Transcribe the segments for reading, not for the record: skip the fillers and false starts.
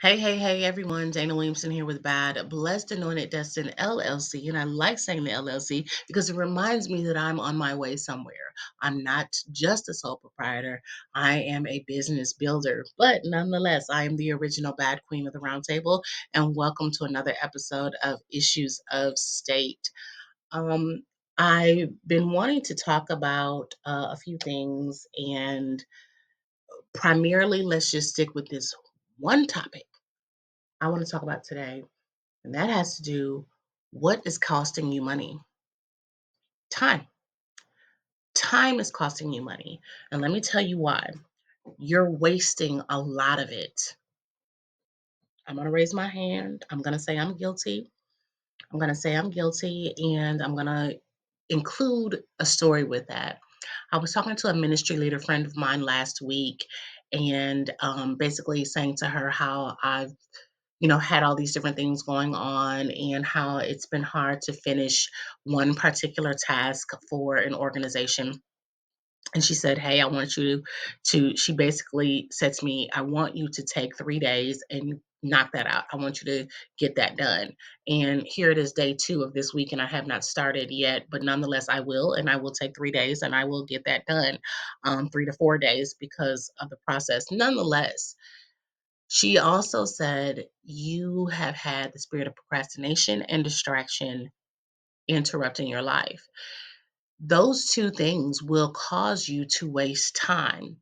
Hey, everyone. Dana Williamson here with B.A.D, Blessed Anointed Destined LLC. And I like saying the LLC because it reminds me that I'm on my way somewhere. I'm not just a sole proprietor, I am a business builder. But nonetheless, I am the original Bad Queen of the Round Table. And welcome to another episode of Issues of State. Um, I've been wanting to talk about a few things, and primarily, let's just stick with this one topic I want to talk about today, and that has to do what is costing you money? Time. Time is costing you money. And let me tell you why. You're wasting a lot of it. I'm going to raise my hand. I'm going to say I'm guilty. I'm going to say I'm guilty, and I'm going to include a story with that. I was talking to a ministry leader friend of mine last week, and basically saying to her how I've had all these different things going on and how it's been hard to finish one particular task for an organization. And she said, "Hey, I want you she basically said to me, I want you to take 3 days and knock that out. I want you to get that done." And here it is, day two of this week, and I have not started yet, but nonetheless, I will, and I will take 3 days and I will get that done, 3 to 4 days because of the process. Nonetheless, she also said, "You have had the spirit of procrastination and distraction interrupting your life. Those two things will cause you to waste time."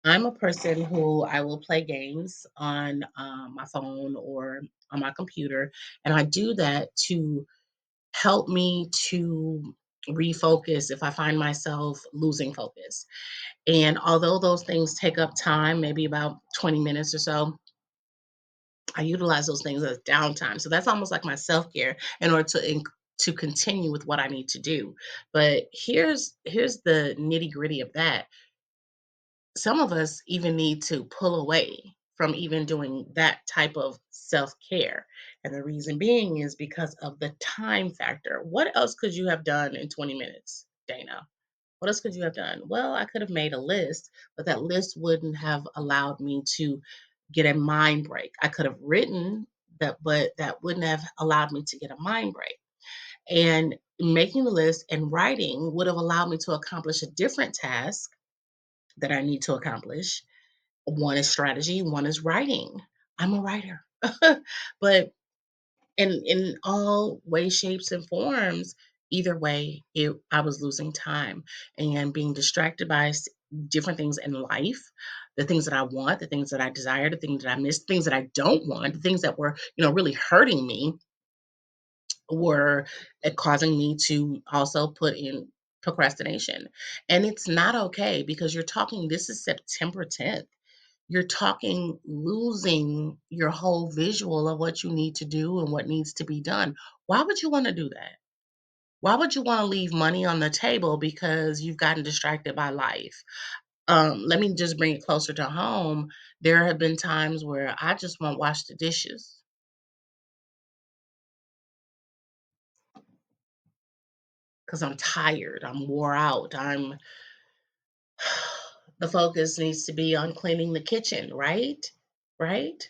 I'm a person who I will play games on my phone or on my computer, and I do that to help me to refocus if I find myself losing focus. And although those things take up time, maybe about 20 minutes or so, I utilize those things as downtime. So that's almost like my self-care in order to continue with what I need to do. But here's the nitty-gritty of that. Some of us even need to pull away from even doing that type of self-care. And the reason being is because of the time factor. What else could you have done in 20 minutes, Dana? What else could you have done? Well, I could have made a list, but that list wouldn't have allowed me to get a mind break. I could have written that, but that wouldn't have allowed me to get a mind break. And making the list and writing would have allowed me to accomplish a different task that I need to accomplish. One is strategy, one is writing. I'm a writer. But in all ways, shapes, and forms, either way, I was losing time and being distracted by different things in life, the things that I want, the things that I desire, the things that I miss, things that I don't want, the things that were really hurting me were causing me to also put in procrastination. And it's not okay because you're talking, this is September 10th. You're talking losing your whole visual of what you need to do and what needs to be done. Why would you want to do that? Why would you want to leave money on the table because you've gotten distracted by life? Let me just bring it closer to home. There have been times where I just won't wash the dishes because I'm tired, I'm wore out, the focus needs to be on cleaning the kitchen, right? Right?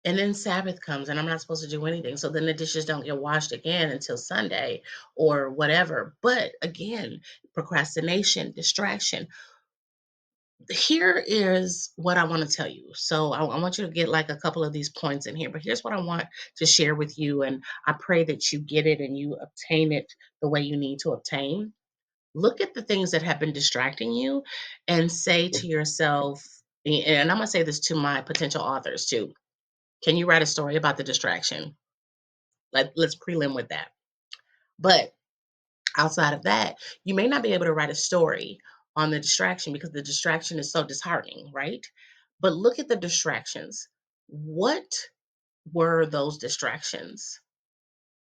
And then Sabbath comes and I'm not supposed to do anything. So then the dishes don't get washed again until Sunday or whatever. But again, procrastination, distraction. Here is what I want to tell you. So I want you to get like a couple of these points in here, but here's what I want to share with you. And I pray that you get it and you obtain it the way you need to obtain. Look at the things that have been distracting you and say to yourself, and I'm going to say this to my potential authors too. Can you write a story about the distraction? Let's prelim with that. But outside of that, you may not be able to write a story on the distraction because the distraction is so disheartening, right? But look at the distractions. What were those distractions?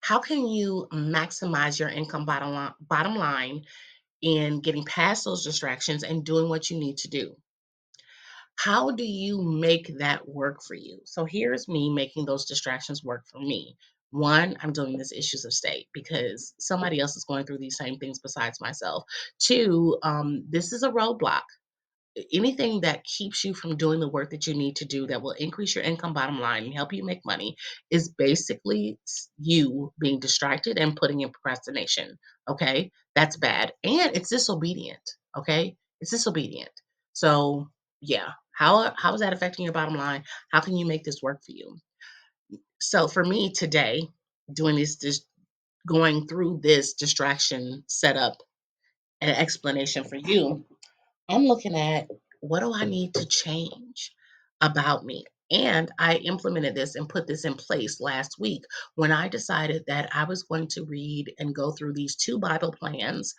How can you maximize your income bottom line in getting past those distractions and doing what you need to do? How do you make that work for you? So here's me making those distractions work for me. One, I'm doing this issues of state because somebody else is going through these same things besides myself. Two, this is a roadblock. anything that keeps you from doing the work that you need to do that will increase your income bottom line and help you make money is basically you being distracted and putting in procrastination. Okay. That's bad. And it's disobedient. Okay. It's disobedient. So, yeah. How is that affecting your bottom line? How can you make this work for you? So, for me today, doing this going through this distraction setup and explanation for you, I'm looking at what do I need to change about me? And I implemented this and put this in place last week when I decided that I was going to read and go through these two Bible plans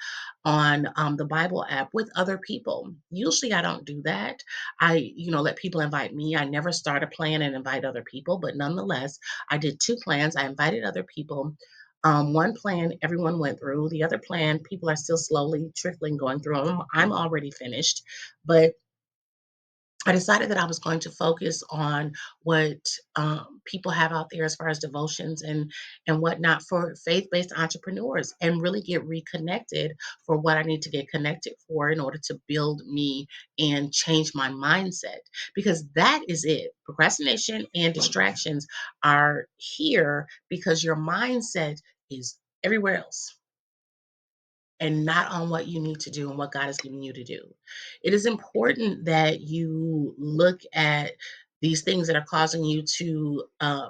on the Bible app with other people. Usually I don't do that. Let people invite me. I never start a plan and invite other people, but nonetheless, I did two plans. I invited other people. One plan everyone went through. The other plan, people are still slowly trickling going through. I'm already finished, but I decided that I was going to focus on what people have out there as far as devotions and whatnot for faith-based entrepreneurs, and really get reconnected for what I need to get connected for in order to build me and change my mindset. Because that is it. Procrastination and distractions are here because your mindset is everywhere else and not on what you need to do and what God is giving you to do. It is important that you look at these things that are causing you to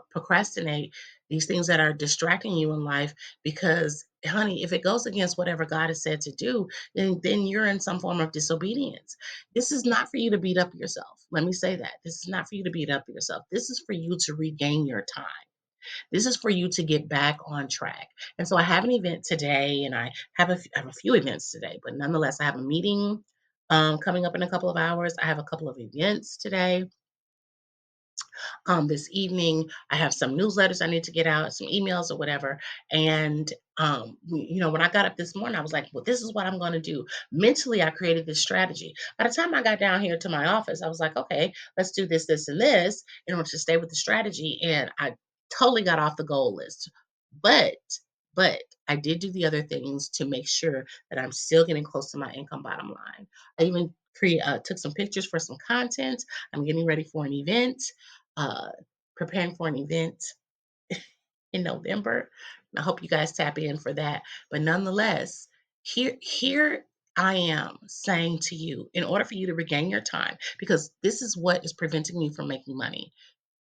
procrastinate, these things that are distracting you in life, because, honey, if it goes against whatever God has said to do, then you're in some form of disobedience. This is not for you to beat up yourself. Let me say that. This is not for you to beat up yourself. This is for you to regain your time. This is for you to get back on track. And so I have an event today, and I have a few events today, but nonetheless, I have a meeting coming up in a couple of hours. I have a couple of events today. This evening. I have some newsletters I need to get out, some emails or whatever. And when I got up this morning, I was like, well, this is what I'm going to do. Mentally, I created this strategy. By the time I got down here to my office, I was like, okay, let's do this, this, and this in order to stay with the strategy. And I totally got off the goal list. But but I did do the other things to make sure that I'm still getting close to my income bottom line. I even took some pictures for some content. I'm getting ready for an event, uh, preparing for an event in November. And I hope you guys tap in for that. But nonetheless, here I am saying to you, in order for you to regain your time, because this is what is preventing you from making money,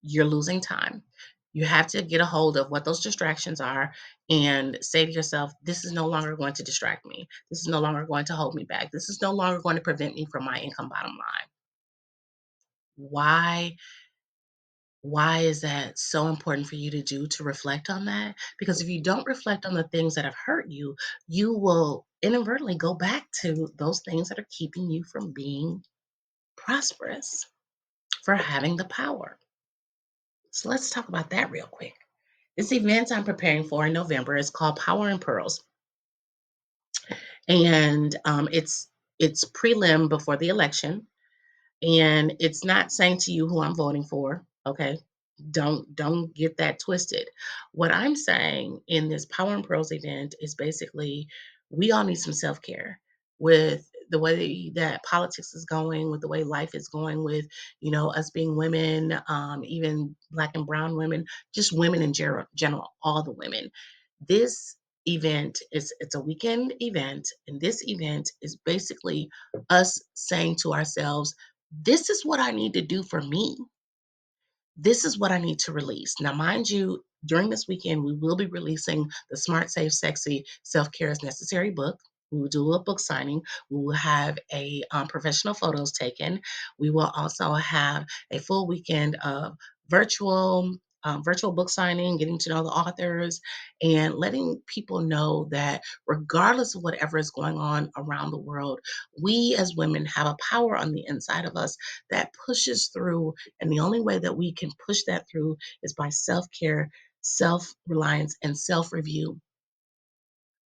you're losing time. You have to get a hold of what those distractions are and say to yourself, this is no longer going to distract me. This is no longer going to hold me back. This is no longer going to prevent me from my income bottom line. Why Why is that so important for you to do, to reflect on that? Because if you don't reflect on the things that have hurt you, you will inadvertently go back to those things that are keeping you from being prosperous, for having the power. So let's talk about that real quick. This event I'm preparing for in November is called Power and Pearls, and it's prelim before the election. And it's not saying to you who I'm voting for, okay? Don't get that twisted. What I'm saying in this Power and Pros event is basically we all need some self-care with the way that politics is going, with the way life is going, with us being women, even black and brown women, just women in general, all the women. This event is it's a weekend event, and this event is basically us saying to ourselves, this is what I need to do for me. This is what I need to release. Now, mind you, during this weekend, we will be releasing the Smart, Safe, Sexy Self Care is Necessary book. We will do a book signing. We will have a professional photos taken. We will also have a full weekend of virtual book signing, getting to know the authors, and letting people know that regardless of whatever is going on around the world, we as women have a power on the inside of us that pushes through, and the only way that we can push that through is by self care, self reliance, and self review.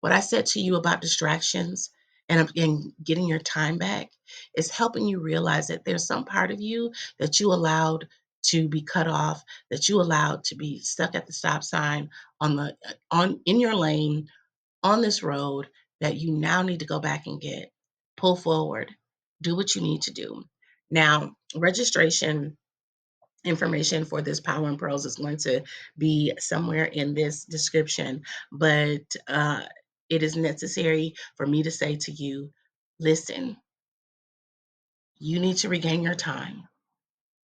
What I said to you about distractions and getting your time back is helping you realize that there's some part of you that you allowed to be cut off, that you allowed to be stuck at the stop sign on in your lane on this road, that you now need to go back and get. Pull forward. Do what you need to do. Now, registration information for this Power and Pearls is going to be somewhere in this description, but it is necessary for me to say to you, listen, you need to regain your time.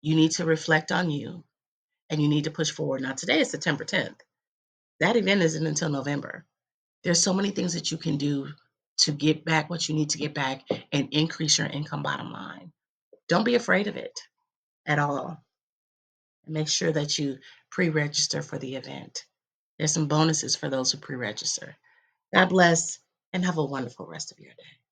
You need to reflect on you and you need to push forward. Now, today is September 10th. That event isn't until November. There's so many things that you can do to get back what you need to get back and increase your income bottom line. Don't be afraid of it at all. And make sure that you pre register for the event. There's some bonuses for those who pre register. God bless and have a wonderful rest of your day.